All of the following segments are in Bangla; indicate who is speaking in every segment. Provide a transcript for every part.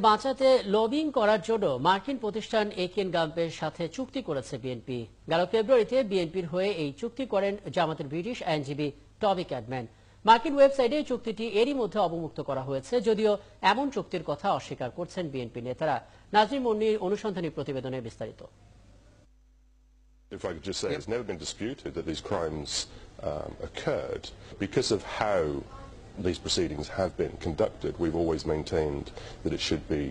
Speaker 1: বাঁচাতে লবিং করার জন্য মার্কিন প্রতিষ্ঠান একিন গাম্পের সাথে চুক্তি করেছে বিএনপি। গেল ফেব্রুয়ারিতে বিএনপির হয়ে এই চুক্তি করেন জামাতের ব্রিটিশ আইনজীবী টমি ক্যাডম্যান। মার্কিন ওয়েবসাইটে চুক্তিটি এরই মধ্যে অবমুক্ত করা হয়েছে, যদিও এমন চুক্তির কথা অস্বীকার করছেন বিএনপি নেতারা। নাজরিন মুন্নির অনুসন্ধানী প্রতিবেদনে বিস্তারিত।
Speaker 2: If I could just say, it's never been disputed that these crimes occurred. Because of how these proceedings have been conducted, we've always maintained that it should be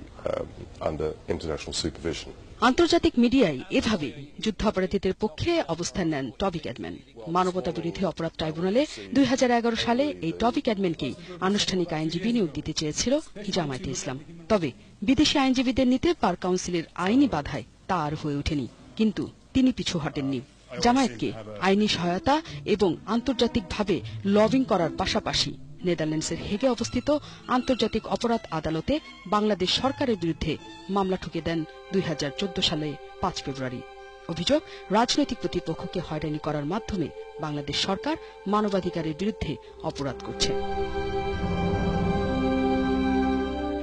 Speaker 2: under international supervision.
Speaker 3: আন্তর্জাতিক মিডিয়ায় এভাবে যুদ্ধাপরাধীদের পক্ষে অবস্থান নেন টমি ক্যাডম্যান। মানবতা বিরোধী অপরাধ ট্রাইব্যুনালে 2011 সালে এই টমি ক্যাডম্যানকেই আনুষ্ঠানিক আইনজীবী নিয়োগ দিতে চেয়েছিল জামায়াতে ইসলাম। তবে বিদেশি আইনজীবীদের নিতে বার কাউন্সিলের আইনি বাধায় তা আর হয়ে ওঠেনি, কিন্তু তিনি পিছু হটেননি। জামায়াতকে আইনি সহায়তা এবং আন্তর্জাতিকভাবে লবিং করার পাশাপাশি নেদারল্যান্ডসের হেগে অবস্থিত আন্তর্জাতিক অপরাধ আদালতে বাংলাদেশ সরকারের বিরুদ্ধে মামলা ঠুকে দেন 2014 সালে 5 ফেব্রুয়ারি। অভিযোগ, রাজনৈতিক প্রতিপক্ষকে হয়রানি করার মাধ্যমে বাংলাদেশ সরকার মানবাধিকারের বিরুদ্ধে অপরাধ করছে।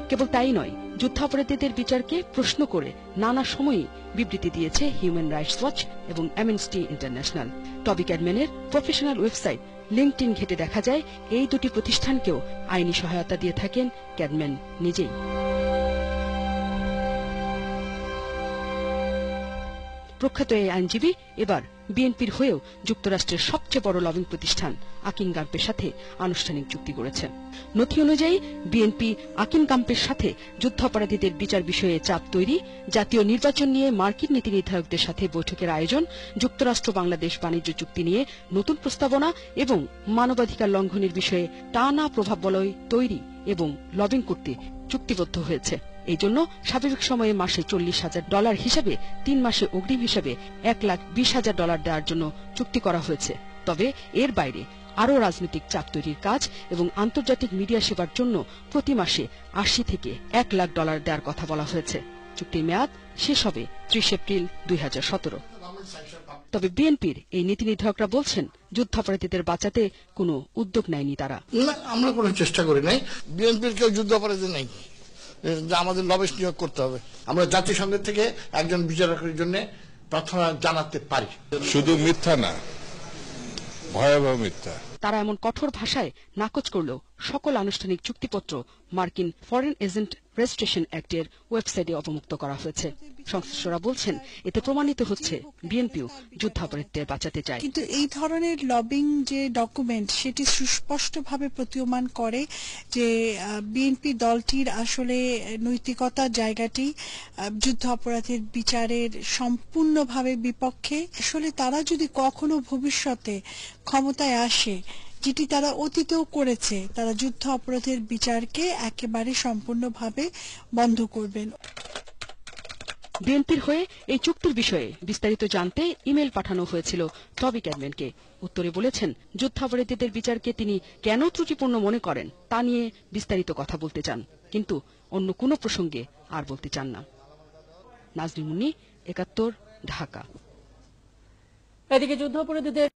Speaker 3: কেবল তাই নয়, যুদ্ধাপরাধীদের বিচারকে প্রশ্ন করে নানা সময়ে বিবৃতি দিয়েছে হিউম্যান রাইটস ওয়াচ এবং অ্যামনেস্টি ইন্টারন্যাশনাল। টমি ক্যাডম্যানের প্রফেশনাল ওয়েবসাইট লিঙ্কডইন ঘেটে দেখা যায় এই দুটি প্রতিষ্ঠানকেও আইনি সহায়তা দিয়ে থাকেন ক্যাডম্যান নিজেই। প্রখ্যাত এই আইনজীবী এবার বিএনপির হয়েও যুক্তরাষ্ট্রের সবচেয়ে বড় লবিং প্রতিষ্ঠান আকিন গাম্পের সাথে আনুষ্ঠানিক চুক্তি করেছে। নথি অনুযায়ী বিএনপি আকিন গাম্পের সাথে যুদ্ধাপরাধীদের বিচার বিষয়ে চাপ তৈরি, জাতীয় নির্বাচন নিয়ে মার্কিন নীতি নির্ধারকদের সাথে বৈঠকের আয়োজন, যুক্তরাষ্ট্র বাংলাদেশ বাণিজ্য চুক্তি নিয়ে নতুন প্রস্তাবনা এবং মানবাধিকার লঙ্ঘনের বিষয়ে টানা প্রভাব বলয় তৈরি এবং লবিং করতে চুক্তিবদ্ধ হয়েছে। এই জন্য স্বাভাবিক সময়ে মাসে $40,000 হিসাবে 3 মাসে অগ্রিম হিসাবে $1,20,000 দেওয়ার জন্য চুক্তি করা হয়েছে। তবে এর বাইরে আরও রাজনৈতিক চাপ তৈরির কাজ এবং আন্তর্জাতিক মিডিয়া সেবার জন্য প্রতি মাসে $80 থেকে $1,00,000 দেওয়ার কথা বলা হয়েছে। চুক্তির মেয়াদ শেষ হবে 30 এপ্রিল 2017। তবে বিএনপির এই নীতি নির্ধারকরা বলছেন, যুদ্ধাপরাধীদের বাঁচাতে কোনো উদ্যোগ নেয়নি তারা।
Speaker 4: আমরা কোনো চেষ্টা করি নাই। বিএনপির কেউ যুদ্ধাপরাধী নেই, আমাদের লবিস্ট নিয়োগ করতে হবে। আমরা জাতিসংঘের থেকে একজন বিচারকের জন্য প্রার্থনা জানাতে পারি।
Speaker 5: শুধু মিথ্যা না, ভয়াবহ মিথ্যা।
Speaker 3: তারা এমন কঠোর ভাষায় নাকচ করলেও সকল আনুষ্ঠানিক চুক্তিপত্র মার্কিন ফরেন এজেন্ট রেজিস্ট্রেশন অ্যাক্টের ওয়েবসাইটে অবমুক্ত করা হয়েছে। সংশ্লিষ্টরা বলছেন, এতে প্রমাণিত হচ্ছে বিএনপিও যুদ্ধাপরাধীদের বাঁচাতে চায়।
Speaker 6: কিন্তু এই ধরনের লবিং যে ডকুমেন্ট, সেটি সুস্পষ্টভাবে প্রতীয়মান করে যে বিএনপি দলটির আসলে নৈতিকতার জায়গাটি যুদ্ধ অপরাধের বিচারের সম্পূর্ণভাবে বিপক্ষে। আসলে তারা যদি কখনো ভবিষ্যতে ক্ষমতায় আসে, যেটি তারা অতীতেও করেছে, তারা যুদ্ধ অপরাধের বিচারকে একেবারে সম্পূর্ণভাবে বন্ধ করবেন।
Speaker 3: বিএনপির হয়ে এই চুক্তির বিষয়ে বিস্তারিত জানতে ইমেল পাঠানো হয়েছিল টমি ক্যাডম্যানকে। উত্তরে বলেছেন, যুদ্ধাপরাধীদের বিচারকে তিনি কেন ত্রুটিপূর্ণ মনে করেন তা নিয়ে বিস্তারিত কথা বলতে চান, কিন্তু অন্য কোনো প্রসঙ্গে আর বলতে চান না। নাজরিন মুন্নি, 71, ঢাকা।
Speaker 1: এদিকে যুদ্ধাপরাধীদের